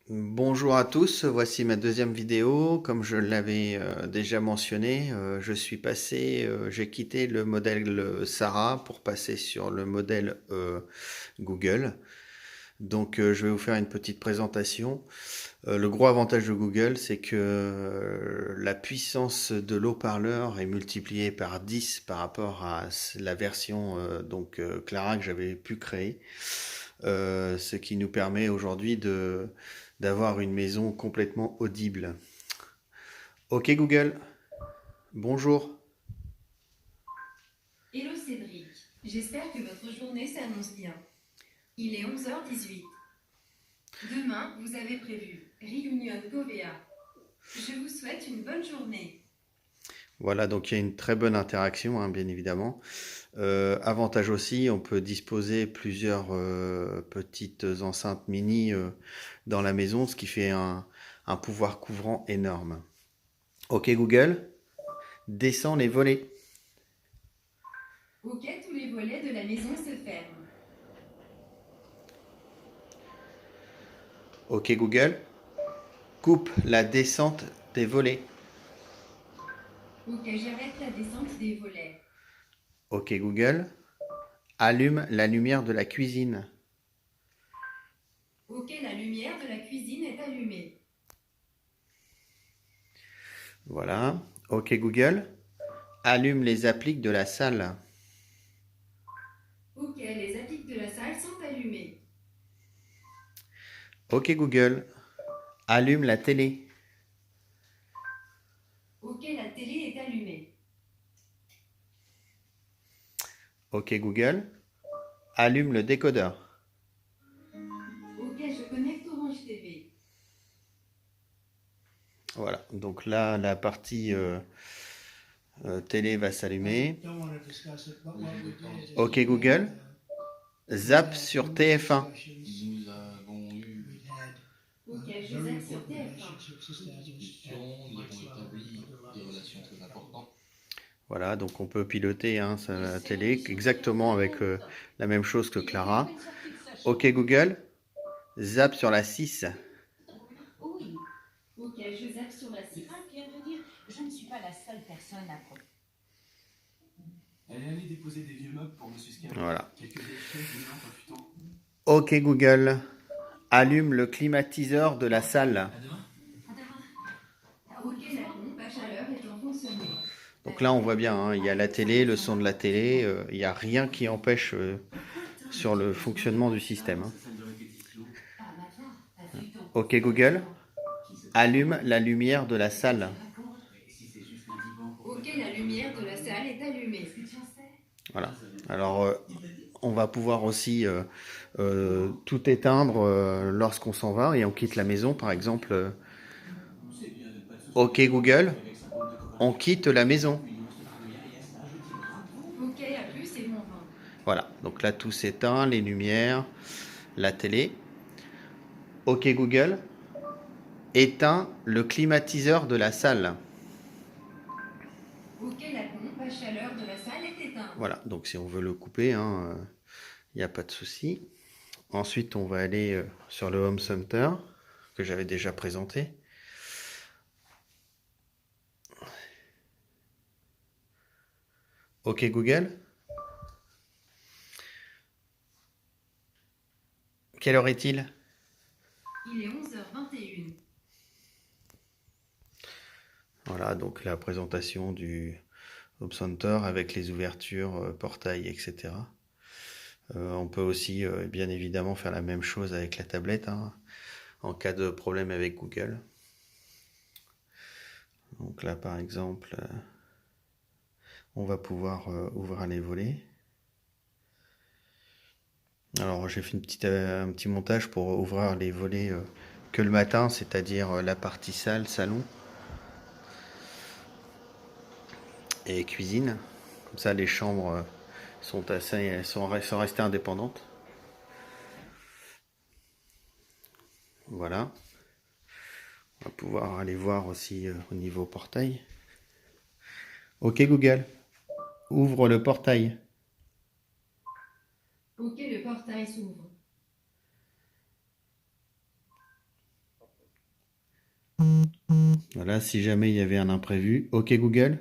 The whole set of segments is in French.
Bonjour à tous, voici ma deuxième vidéo. Comme je l'avais déjà mentionné, j'ai quitté le modèle Sarah pour passer sur le modèle Google. Donc je vais vous faire une petite présentation. Le gros avantage de Google, c'est que la puissance de l'haut-parleur est multipliée par 10 par rapport à la version Clara que j'avais pu créer. Ce qui nous permet aujourd'hui de d'avoir une maison complètement audible. Ok Google, bonjour. Hello Cédric, j'espère que votre journée s'annonce bien. Il est 11h18. Demain, vous avez prévu Réunion Covea. Je vous souhaite une bonne journée. Voilà, donc il y a une très bonne interaction, hein, bien évidemment. Avantage aussi, on peut disposer plusieurs petites enceintes mini dans la maison, ce qui fait un pouvoir couvrant énorme. Ok Google, descends les volets. Ok, tous les volets de la maison se ferment. Ok Google, coupe la descente des volets. Ok, j'arrête la descente des volets. Ok Google, allume la lumière de la cuisine. Ok, la lumière de la cuisine est allumée. Voilà. Ok Google, allume les appliques de la salle. Ok, les appliques de la salle sont allumées. Ok Google, allume la télé. Ok, la télé est allumée. Ok Google, allume le décodeur. Ok, je connecte Orange TV. Voilà, donc là, la partie télé va s'allumer. Ok Google, zap sur TF1. Nous avons eu Ok, je zappe sur TF1. des discussions, nous avons établi des relations très importantes. Voilà, donc on peut piloter hein, Le la télé service vous exactement attendra avec longtemps. la même chose que Il était à Clara. peine sorti de sa Ok chambre. Google, zap sur la 6. Oui. Ok, je zappe sur la 6. Ah, puis à vrai dire, je ne suis pas la seule personne à propos. Elle est allée déposer des vieux meubles pour Monsieur Scarry. Voilà. Quelques vieilles chaises, une lampe, un futon. Ok Google, allume le climatiseur de la salle. À demain. Ok, la pompe à chaleur est en fonctionnement. Donc là, on voit bien, hein, il y a la télé, le son de la télé, il n'y a rien qui empêche sur le fonctionnement du système. Hein. Sa salle de répétition. Un matelas, un futon. Ok Google, Qui se passe allume la lumière de la salle. Mais si c'est juste le divan, pourquoi Ok, la lumière de la salle est allumée. Est-ce que tu en sais? Voilà. Alors, on va pouvoir aussi tout éteindre lorsqu'on s'en va et on quitte la maison, par exemple. C'est bien de ne pas de Ok soucis. Google, Avec sa boule de copain on quitte la maison. une monstre parmi Alias, un jeu Ok, à plus et bon vent. Voilà. Donc là, tout s'éteint, les lumières, la télé. Ok Google, éteins le climatiseur de la salle. Ok, la pompe à chaleur de la salle est éteinte. Voilà, donc si on veut le couper, il hein, n'y a pas de souci. Ensuite, on va aller sur le Home Center que j'avais déjà présenté. Ok Google, quelle heure est-il? Il est 11h21. Voilà, donc la présentation du Home Center avec les ouvertures, portails, etc. On peut aussi, bien évidemment, faire la même chose avec la tablette hein, en cas de problème avec Google. Donc là, par exemple, on va pouvoir ouvrir les volets. Alors j'ai fait un petit montage pour ouvrir les volets que le matin, c'est-à-dire la partie salle, salon et cuisine. Comme ça, les chambres sont restées indépendantes. Voilà. On va pouvoir aller voir aussi au niveau portail. Ok Google, ouvre le portail. Ok, le portail s'ouvre. Voilà, si jamais il y avait un imprévu. OK Google,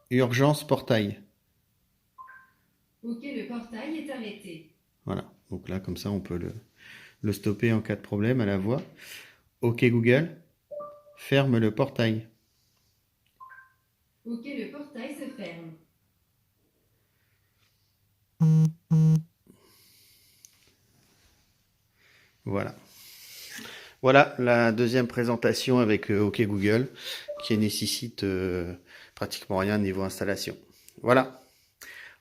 urgence portail. Ok, le portail est arrêté. Voilà, donc là, comme ça, on peut le stopper en cas de problème à la voix. OK Google, ferme le portail. Ok, le portail se ferme. Voilà. Voilà la deuxième présentation avec OK Google qui nécessite pratiquement rien niveau installation. Voilà.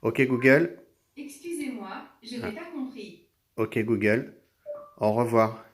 OK Google. Excusez-moi, je n'ai pas compris. OK Google. Au revoir.